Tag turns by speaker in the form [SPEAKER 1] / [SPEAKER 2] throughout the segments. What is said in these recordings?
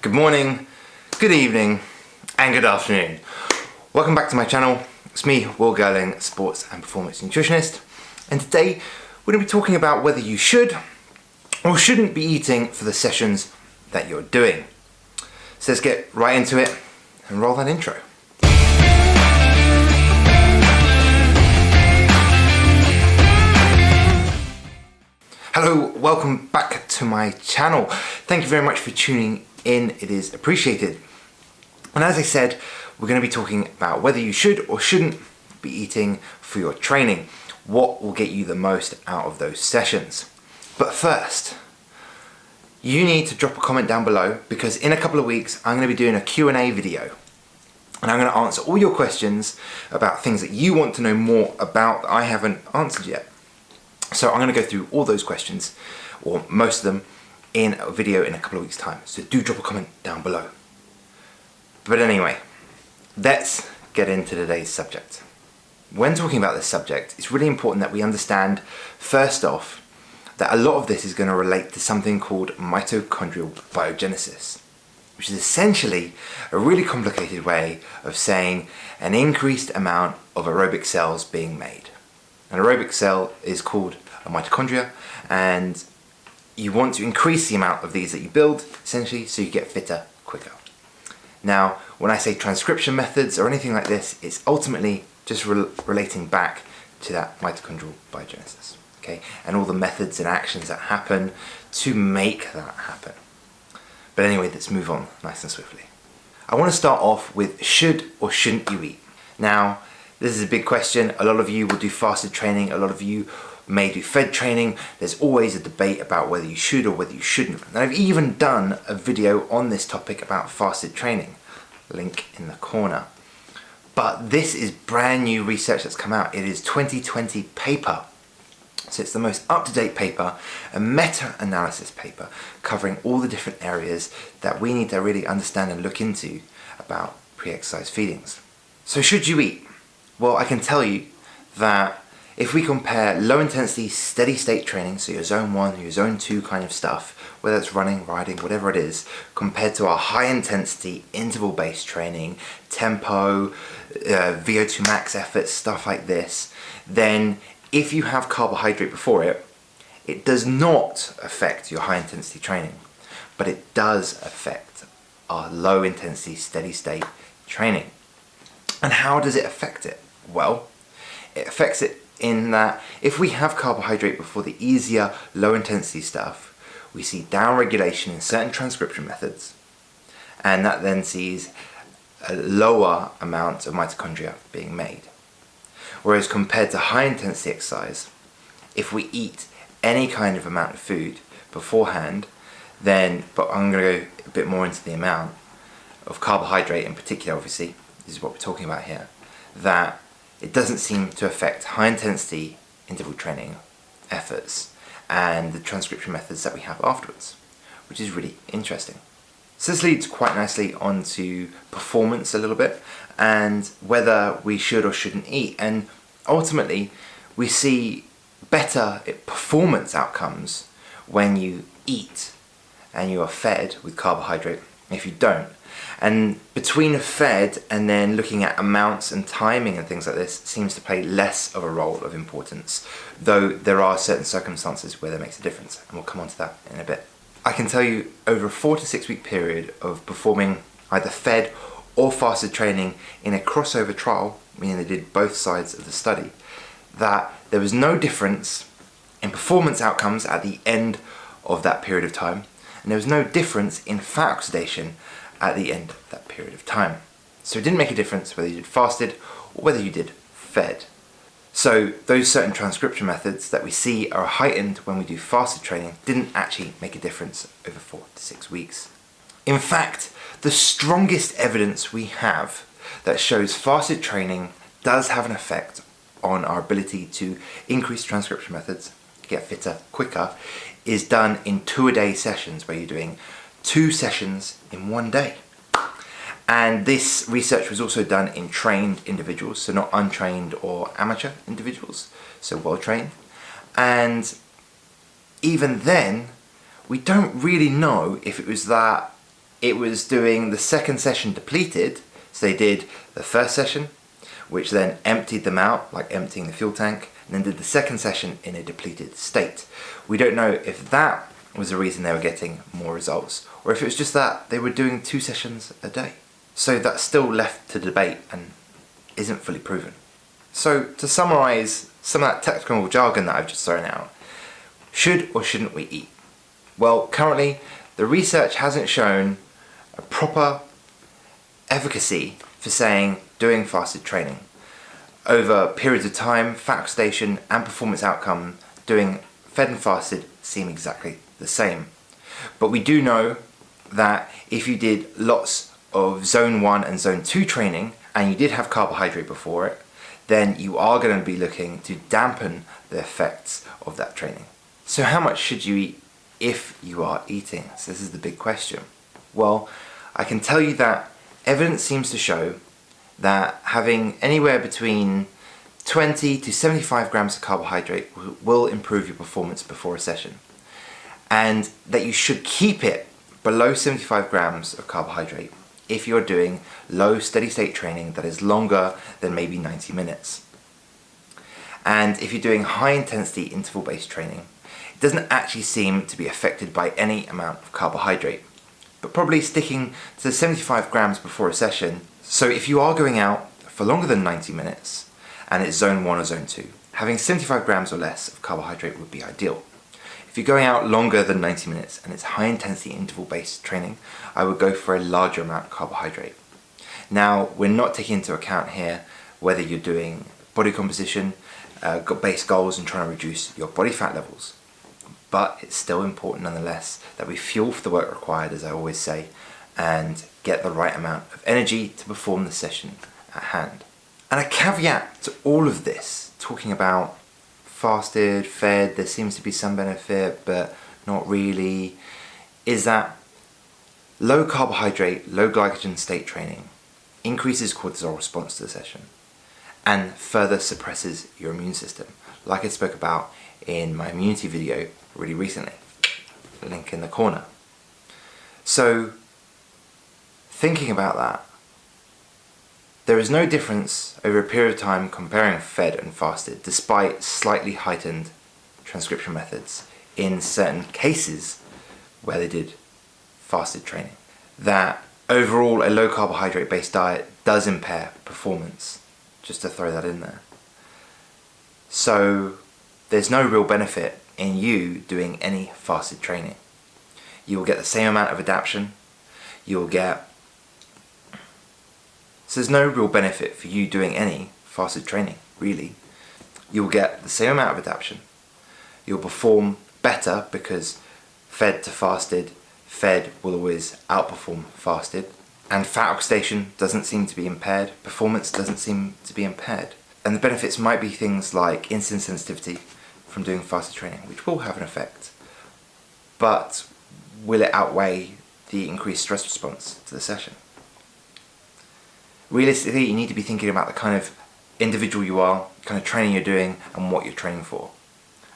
[SPEAKER 1] Good morning, good evening, and good afternoon. Welcome back to my channel. It's me, Will Gerling, sports and performance nutritionist. And today we're going to be talking about whether you should or shouldn't be eating for the sessions that you're doing. So let's get right into it and roll that intro. Hello, welcome back to my channel. Thank you very much for tuning in, it is appreciated. And as I said, we're going to be talking about whether you should or shouldn't be eating for your training. What will get you the most out of those sessions? But first, you need to drop a comment down below, because in a couple of weeks I'm going to be doing a Q&A video. And I'm going to answer all your questions about things that you want to know more about that I haven't answered yet. So I'm going to go through all those questions, or most of them, in a video in a couple of weeks' time. So do drop a comment down below. But anyway, let's get into today's subject. When talking about this subject, it's really important that we understand, first off, that a lot of this is going to relate to something called mitochondrial biogenesis, which is essentially a really complicated way of saying an increased amount of aerobic cells being made. An aerobic cell is called a mitochondria, and you want to increase the amount of these that you build, essentially, so you get fitter quicker. Now, when I say transcription methods or anything like this, it's ultimately just relating back to that mitochondrial biogenesis, okay? And all the methods and actions that happen to make that happen. But anyway, let's move on nice and swiftly. I want to start off with should or shouldn't you eat? Now, this is a big question. A lot of you will do fasted training. A lot of you may do fed training. There's always a debate about whether you should or whether you shouldn't. And I've even done a video on this topic about fasted training. Link in the corner. But this is brand new research that's come out. It is 2020 paper. So it's the most up-to-date paper, a meta-analysis paper covering all the different areas that we need to really understand and look into about pre-exercise feedings. So should you eat? Well, I can tell you that if we compare low intensity steady state training, so your zone 1, your zone 2 kind of stuff, whether it's running, riding, whatever it is, compared to our high intensity interval based training, tempo, VO2 max efforts, stuff like this, then if you have carbohydrate before it, it does not affect your high intensity training, but it does affect our low intensity steady state training. And how does it affect it? Well, it affects it in that if we have carbohydrate before the easier low intensity stuff, we see down regulation in certain transcription methods, and that then sees a lower amount of mitochondria being made. Whereas compared to high intensity exercise, if we eat any kind of amount of food beforehand, then, but I'm going to go a bit more into the amount of carbohydrate in particular, obviously, this is what we're talking about here, that it doesn't seem to affect high intensity interval training efforts and the transcription methods that we have afterwards, which is really interesting. So this leads quite nicely onto performance a little bit and whether we should or shouldn't eat. And ultimately, we see better performance outcomes when you eat and you are fed with carbohydrate if you don't. And between fed and then looking at amounts and timing and things like this seems to play less of a role of importance, though there are certain circumstances where that makes a difference, and we'll come on to that in a bit. I can tell you over a 4 to 6 week period of performing either fed or fasted training in a crossover trial, meaning they did both sides of the study, that there was no difference in performance outcomes at the end of that period of time, and there was no difference in fat oxidation at the end of that period of time. So it didn't make a difference whether you did fasted or whether you did fed. So those certain transcription methods that we see are heightened when we do fasted training didn't actually make a difference over 4 to 6 weeks. In fact, the strongest evidence we have that shows fasted training does have an effect on our ability to increase transcription methods, get fitter quicker, is done in 2-a-day sessions where you're doing 2 sessions in 1 day. And this research was also done in trained individuals, so not untrained or amateur individuals, so well trained. And even then, we don't really know if it was that it was doing the second session depleted. So they did the first session, which then emptied them out, like emptying the fuel tank, and then did the second session in a depleted state. We don't know if that was the reason they were getting more results, or if it was just that they were doing 2 sessions a day. So that's still left to debate and isn't fully proven. So to summarise some of that technical jargon that I've just thrown out, should or shouldn't we eat? Well, currently the research hasn't shown a proper efficacy for saying doing fasted training. Over periods of time, fat oxidation and performance outcome doing fed and fasted seem exactly the same. But we do know that if you did lots of zone 1 and zone 2 training and you did have carbohydrate before it, then you are going to be looking to dampen the effects of that training. So how much should you eat if you are eating? So this is the big question. Well, I can tell you that evidence seems to show that having anywhere between 20 to 75 grams of carbohydrate will improve your performance before a session, and that you should keep it below 75 grams of carbohydrate if you're doing low steady state training that is longer than maybe 90 minutes. And if you're doing high intensity interval based training, it doesn't actually seem to be affected by any amount of carbohydrate, but probably sticking to 75 grams before a session. So if you are going out for longer than 90 minutes and it's zone 1 or zone 2, having 75 grams or less of carbohydrate would be ideal. If you're going out longer than 90 minutes and it's high intensity interval based training, I would go for a larger amount of carbohydrate. Now, we're not taking into account here whether you're doing body composition, base goals and trying to reduce your body fat levels. But it's still important nonetheless that we fuel for the work required, as I always say, and get the right amount of energy to perform the session at hand. And a caveat to all of this, talking about fasted, fed, there seems to be some benefit, but not really, is that low carbohydrate, low glycogen state training increases cortisol response to the session and further suppresses your immune system, like I spoke about in my immunity video really recently. Link in the corner. So, thinking about that, there is no difference over a period of time comparing fed and fasted, despite slightly heightened transcription methods in certain cases where they did fasted training. That overall a low carbohydrate based diet does impair performance, just to throw that in there. So there's no real benefit in you doing any fasted training. You will get the same amount of adaptation, so there's no real benefit for you doing any fasted training, really. You'll get the same amount of adaptation. You'll perform better because fed to fasted, fed will always outperform fasted. And fat oxidation doesn't seem to be impaired, performance doesn't seem to be impaired. And the benefits might be things like insulin sensitivity from doing fasted training, which will have an effect. But will it outweigh the increased stress response to the session? Realistically, you need to be thinking about the kind of individual you are, the kind of training you're doing, and what you're training for.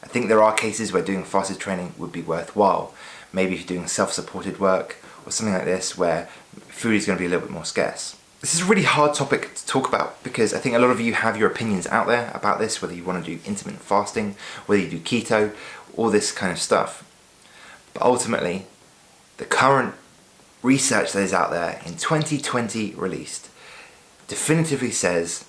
[SPEAKER 1] I think there are cases where doing fasted training would be worthwhile. Maybe if you're doing self-supported work or something like this where food is going to be a little bit more scarce. This is a really hard topic to talk about because I think a lot of you have your opinions out there about this, whether you want to do intermittent fasting, whether you do keto, all this kind of stuff. But ultimately, the current research that is out there in 2020 released definitively says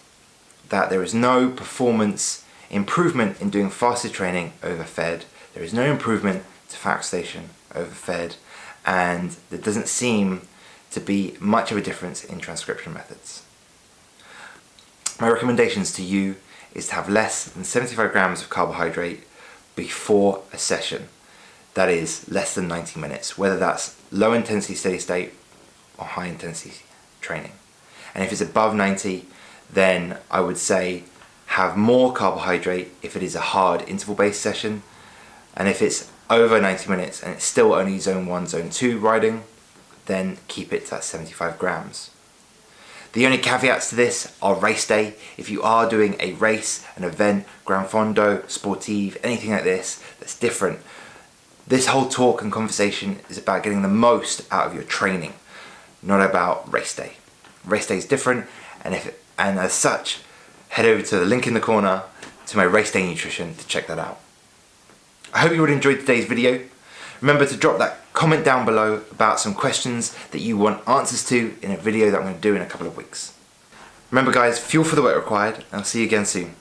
[SPEAKER 1] that there is no performance improvement in doing fasted training over fed. There is no improvement to fat oxidation over fed, and there doesn't seem to be much of a difference in transcription methods. My recommendations to you is to have less than 75 grams of carbohydrate before a session that is less than 90 minutes, whether that's low intensity steady state or high intensity training. And if it's above 90, then I would say have more carbohydrate if it is a hard interval based session, and if it's over 90 minutes and it's still only zone 1, zone 2 riding, then keep it at 75 grams. The only caveats to this are race day. If you are doing a race, an event, Gran Fondo, Sportive, anything like this that's different, this whole talk and conversation is about getting the most out of your training, not about race day. Race day is different, and as such, head over to the link in the corner to my race day nutrition to check that out. I hope you would enjoy today's video. Remember to drop that comment down below about some questions that you want answers to in a video that I'm going to do in a couple of weeks. Remember guys, fuel for the work required, and I'll see you again soon.